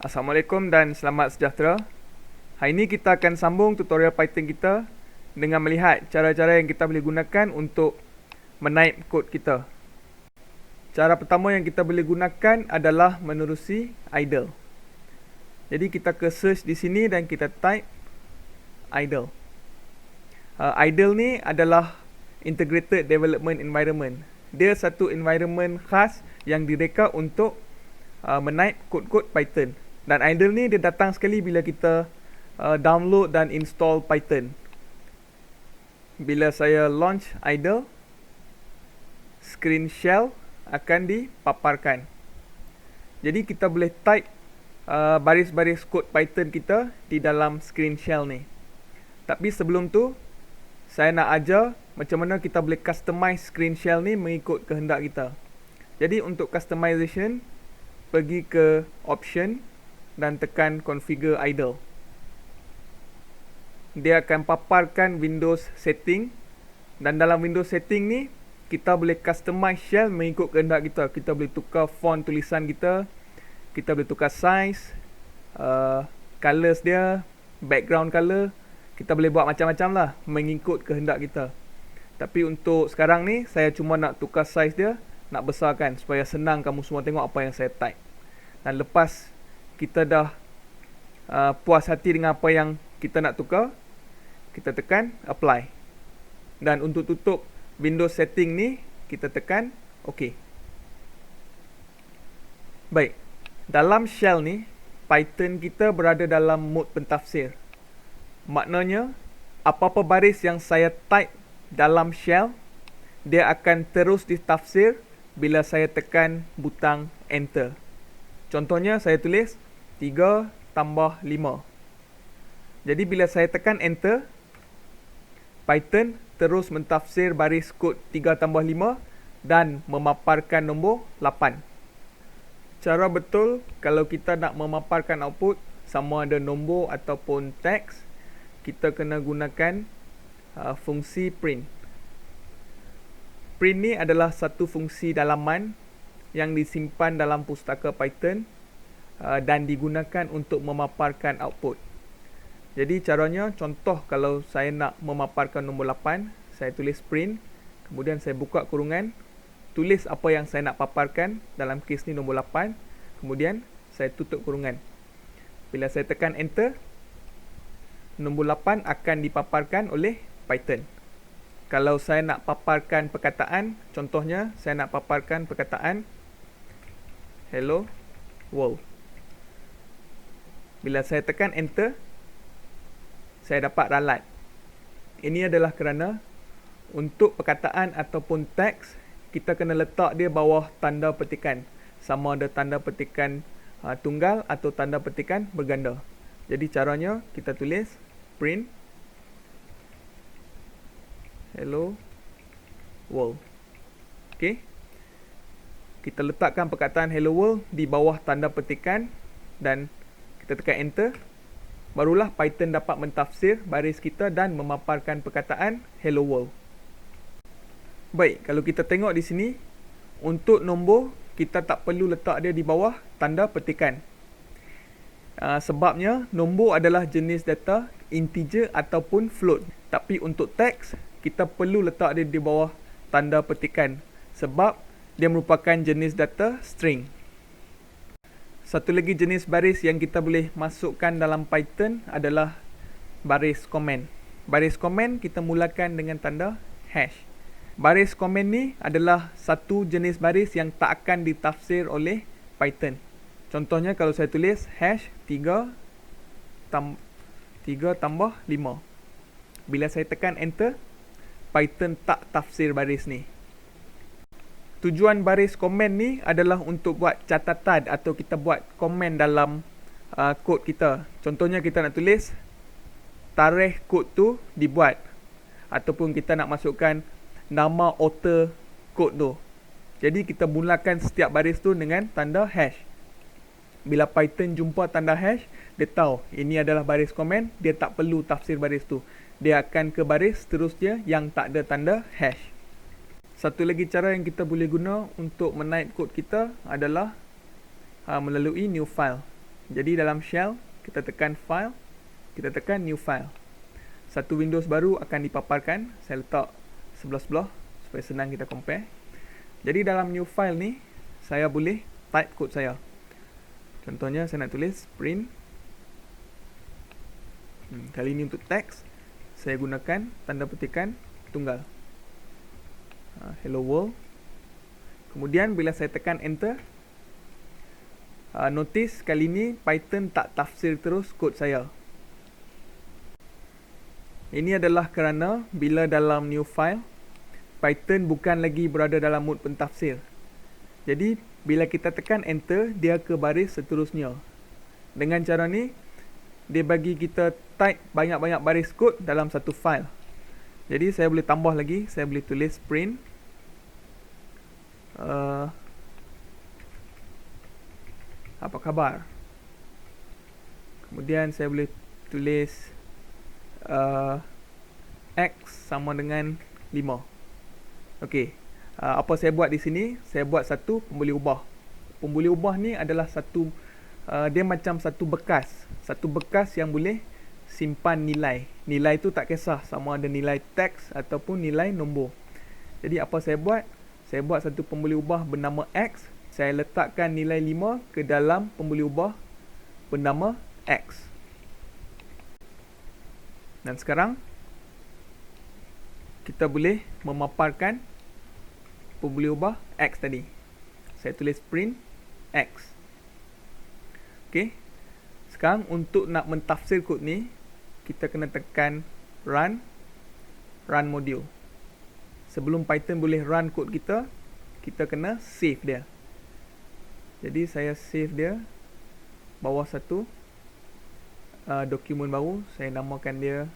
Assalamualaikum dan selamat sejahtera. Hari ini kita akan sambung tutorial Python kita dengan melihat cara-cara yang kita boleh gunakan untuk menaip kod kita. Cara pertama yang kita boleh gunakan adalah menerusi idle. Jadi kita ke search di sini dan kita type idle. Idle ni adalah Integrated Development Environment. Dia satu environment khas yang direka untuk menaip kod-kod Python. Dan idle ni dia datang sekali bila kita download dan install Python. Bila saya launch idle, screen shell akan dipaparkan. Jadi kita boleh type baris-baris kod Python kita di dalam screen shell ni. Tapi sebelum tu, saya nak ajar macam mana kita boleh customize screen shell ni mengikut kehendak kita. Jadi untuk customization, pergi ke option dan tekan configure idle. Dia akan paparkan Windows setting, dan dalam Windows setting ni kita boleh customize shell mengikut kehendak kita. Kita boleh tukar font tulisan kita, kita boleh tukar size, colors dia, background color. Kita boleh buat macam-macam lah mengikut kehendak kita. Tapi untuk sekarang ni saya cuma nak tukar size dia, nak besarkan supaya senang kamu semua tengok apa yang saya type. Dan lepas kita dah puas hati dengan apa yang kita nak tukar, kita tekan apply. Dan untuk tutup Windows setting ni, kita tekan OK. Baik, dalam shell ni Python kita berada dalam mode pentafsir. Maknanya apa-apa baris yang saya type dalam shell, dia akan terus ditafsir bila saya tekan butang enter. Contohnya saya tulis 3 tambah 5. Jadi bila saya tekan enter, Python terus mentafsir baris kod 3 tambah 5 dan memaparkan nombor 8. Cara betul kalau kita nak memaparkan output sama ada nombor ataupun teks, kita kena gunakan fungsi print. Print ni adalah satu fungsi dalaman yang disimpan dalam pustaka Python dan digunakan untuk memaparkan output. Jadi caranya, contoh kalau saya nak memaparkan nombor 8, saya tulis print, kemudian saya buka kurungan, tulis apa yang saya nak paparkan, dalam kes ni nombor 8, kemudian saya tutup kurungan. Bila saya tekan enter, nombor 8 akan dipaparkan oleh Python. Kalau saya nak paparkan perkataan, contohnya saya nak paparkan perkataan hello world. Bila saya tekan enter, saya dapat ralat. Ini adalah kerana untuk perkataan ataupun teks, kita kena letak dia bawah tanda petikan. Sama ada tanda petikan tunggal atau tanda petikan berganda. Jadi caranya kita tulis print hello world. Okey. Kita letakkan perkataan hello world di bawah tanda petikan dan kita tekan enter. Barulah Python dapat mentafsir baris kita dan memaparkan perkataan hello world. Baik, kalau kita tengok di sini, untuk nombor kita tak perlu letak dia di bawah tanda petikan. Sebabnya nombor adalah jenis data integer ataupun float. Tapi untuk teks, kita perlu letak dia di bawah tanda petikan sebab dia merupakan jenis data string. Satu lagi jenis baris yang kita boleh masukkan dalam Python adalah baris komen. Baris komen kita mulakan dengan tanda hash. Baris komen ni adalah satu jenis baris yang tak akan ditafsir oleh Python. Contohnya kalau saya tulis hash 3 tambah 5. Bila saya tekan enter, Python tak tafsir baris ni. Tujuan baris komen ni adalah untuk buat catatan atau kita buat komen dalam kod kita. Contohnya kita nak tulis tarikh kod tu dibuat, ataupun kita nak masukkan nama author kod tu. Jadi kita mulakan setiap baris tu dengan tanda hash. Bila Python jumpa tanda hash, dia tahu ini adalah baris komen, dia tak perlu tafsir baris tu. Dia akan ke baris seterusnya yang tak ada tanda hash. Satu lagi cara yang kita boleh guna untuk menaip kod kita adalah melalui new file. Jadi dalam shell, kita tekan file, kita tekan new file. Satu Windows baru akan dipaparkan. Saya letak sebelah-sebelah supaya senang kita compare. Jadi dalam new file ni, saya boleh type kod saya. Contohnya saya nak tulis print. Kali ini untuk teks, saya gunakan tanda petikan tunggal. Hello world. Kemudian bila saya tekan enter, notice kali ini Python tak tafsir terus kod saya. Ini adalah kerana bila dalam new file, Python bukan lagi berada dalam mode pentafsir. Jadi bila kita tekan enter, dia ke baris seterusnya. Dengan cara ni, dia bagi kita type banyak-banyak baris kod dalam satu file. Jadi saya boleh tambah lagi, saya boleh tulis print apa khabar. Kemudian saya boleh tulis X sama dengan 5. Okey. Apa saya buat di sini? Saya buat satu pemboleh ubah. Pemboleh ubah ni adalah satu dia macam satu bekas yang boleh simpan nilai. Nilai tu tak kisah sama ada nilai teks ataupun nilai nombor. Jadi apa saya buat? Saya buat satu pemboleh ubah bernama X. Saya letakkan nilai 5 ke dalam pemboleh ubah bernama X. Dan sekarang kita boleh memaparkan pemboleh ubah X tadi. Saya tulis print X. Okey. Sekarang untuk nak mentafsir kod ni, kita kena tekan run module. Sebelum Python boleh run kod kita, kita kena save dia. Jadi saya save dia bawah satu dokumen baru. Saya namakan dia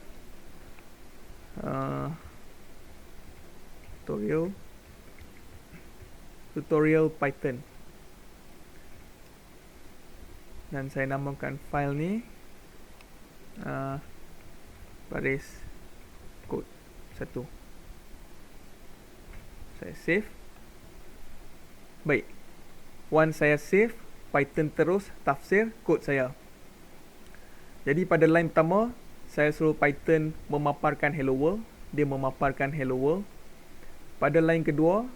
tutorial Python. Dan saya namakan file ni baris kod 1. Saya save. Baik. Once saya save, Python terus tafsir kod saya. Jadi pada line pertama, saya suruh Python memaparkan hello world. Dia memaparkan hello world. Pada line kedua,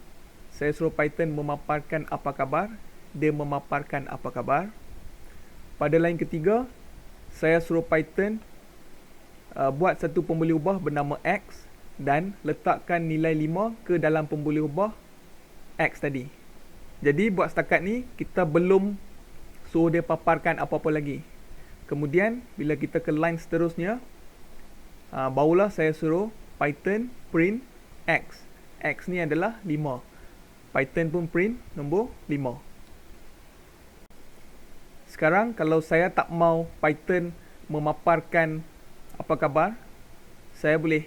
saya suruh Python memaparkan apa khabar. Dia memaparkan apa khabar. Pada line ketiga, saya suruh Python buat satu pemboleh ubah bernama X dan letakkan nilai 5 ke dalam pemboleh ubah X tadi. Jadi buat setakat ni, kita belum suruh dia paparkan apa-apa lagi. Kemudian, bila kita ke line seterusnya, barulah saya suruh Python print X. X ni adalah 5. Python pun print nombor 5. Sekarang, kalau saya tak mau Python memaparkan apa khabar, saya boleh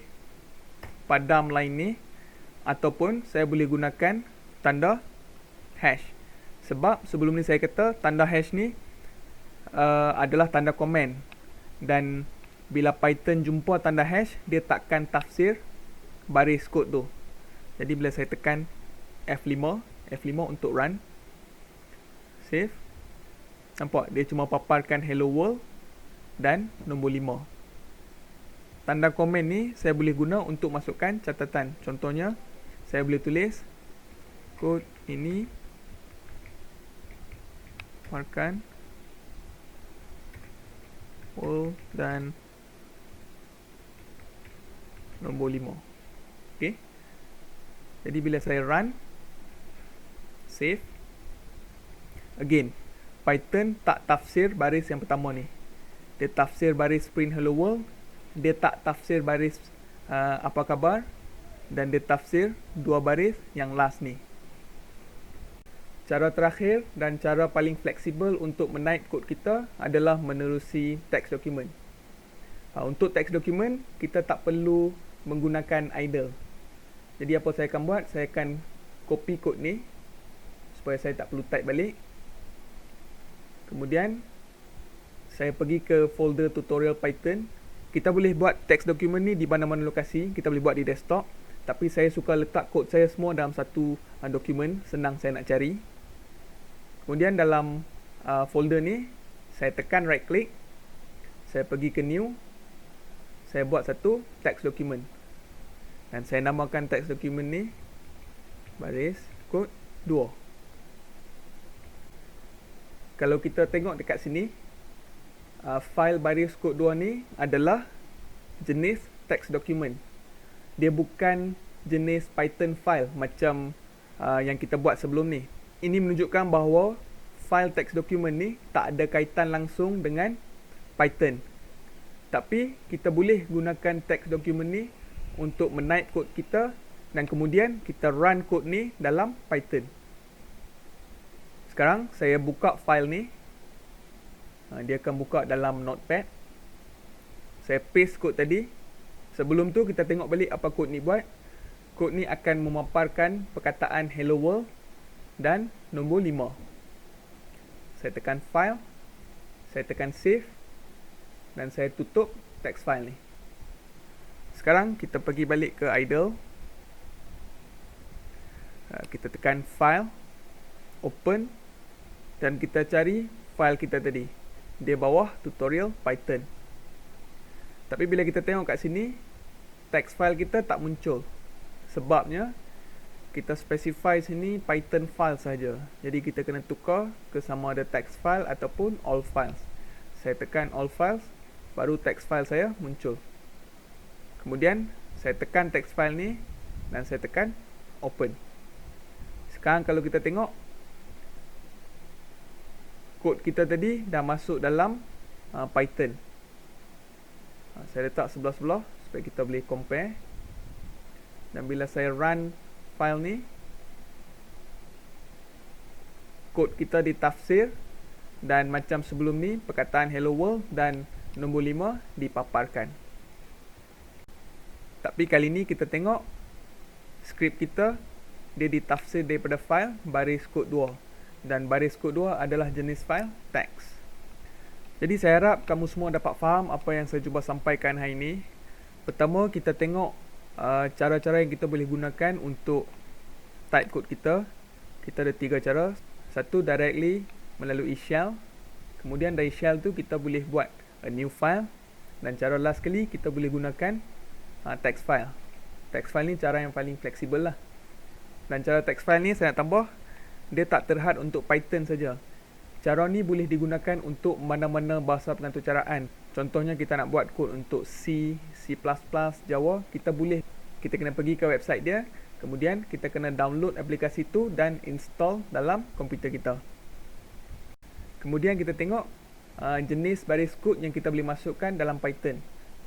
padam line ni, ataupun saya boleh gunakan tanda hash. Sebab sebelum ni saya kata tanda hash ni adalah tanda komen. Dan bila Python jumpa tanda hash, dia takkan tafsir baris kod tu. Jadi bila saya tekan F5 untuk run, save, nampak dia cuma paparkan hello world dan nombor 5. Tanda komen ni saya boleh guna untuk masukkan catatan. Contohnya, saya boleh tulis kod ini paparkan world dan nombor 5. Okey. Jadi bila saya run, save, again, Python tak tafsir baris yang pertama ni. Dia tafsir baris print hello world, dia tak tafsir baris apa khabar, dan dia tafsir dua baris yang last ni. Cara terakhir dan cara paling fleksibel untuk menaip kod kita adalah menerusi teks dokumen. Untuk teks dokumen, kita tak perlu menggunakan idle. Jadi apa saya akan buat? Saya akan copy kod ni supaya saya tak perlu type balik. Kemudian saya pergi ke folder tutorial Python. Kita boleh buat teks dokumen ni di mana-mana lokasi. Kita boleh buat di desktop. Tapi saya suka letak kod saya semua dalam satu dokumen. Senang saya nak cari. Kemudian dalam folder ni, Saya tekan right click, saya pergi ke new, saya buat satu text document, dan saya namakan text document ni baris kod 2. Kalau kita tengok dekat sini, file baris kod 2 ni adalah jenis text document. Dia bukan jenis Python file macam yang kita buat sebelum ni. Ini menunjukkan bahawa file text document ni tak ada kaitan langsung dengan Python. Tapi kita boleh gunakan text document ni untuk menaip kod kita dan kemudian kita run kod ni dalam Python. Sekarang saya buka file ni. Dia akan buka dalam Notepad. Saya paste kod tadi. Sebelum tu kita tengok balik apa kod ni buat. Kod ni akan memaparkan perkataan hello world dan nombor 5. Saya tekan file, saya tekan save dan saya tutup text file ni. Sekarang kita pergi balik ke idle. Kita tekan file, open, dan kita cari file kita tadi. Di bawah tutorial Python. Tapi bila kita tengok kat sini, text file kita tak muncul. Sebabnya kita specify sini Python file saja. Jadi kita kena tukar ke sama ada text file ataupun all files. Saya tekan all files, baru text file saya muncul. Kemudian saya tekan text file ni dan saya tekan open. Sekarang kalau kita tengok, kod kita tadi dah masuk dalam Python. Saya letak sebelah-sebelah supaya kita boleh compare. Dan bila saya run file ni, kod kita ditafsir dan macam sebelum ni, perkataan hello world dan nombor 5 dipaparkan. Tapi kali ni kita tengok skrip kita, dia ditafsir daripada file baris kod 2, dan baris kod 2 adalah jenis file text. Jadi saya harap kamu semua dapat faham apa yang saya cuba sampaikan hari ini. Pertama, kita tengok cara-cara yang kita boleh gunakan untuk type kod kita. Kita ada 3 cara. Satu, directly melalui shell. Kemudian dari shell tu kita boleh buat a new file. Dan cara last kali kita boleh gunakan text file. Text file ni cara yang paling fleksibel lah. Dan cara text file ni saya nak tambah, dia tak terhad untuk Python saja. Cara ni boleh digunakan untuk mana-mana bahasa pengaturcaraan. Contohnya kita nak buat kod untuk C, C++, Java, kita kena pergi ke website dia, kemudian kita kena download aplikasi tu dan install dalam komputer kita. Kemudian kita tengok jenis baris kod yang kita boleh masukkan dalam Python.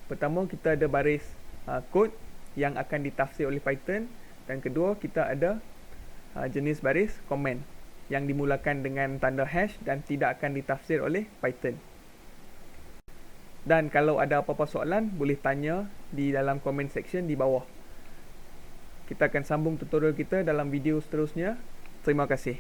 Pertama, kita ada baris kod yang akan ditafsir oleh Python, dan kedua kita ada jenis baris komen yang dimulakan dengan tanda hash dan tidak akan ditafsir oleh Python. Dan kalau ada apa-apa soalan, boleh tanya di dalam comment section di bawah. Kita akan sambung tutorial kita dalam video seterusnya. Terima kasih.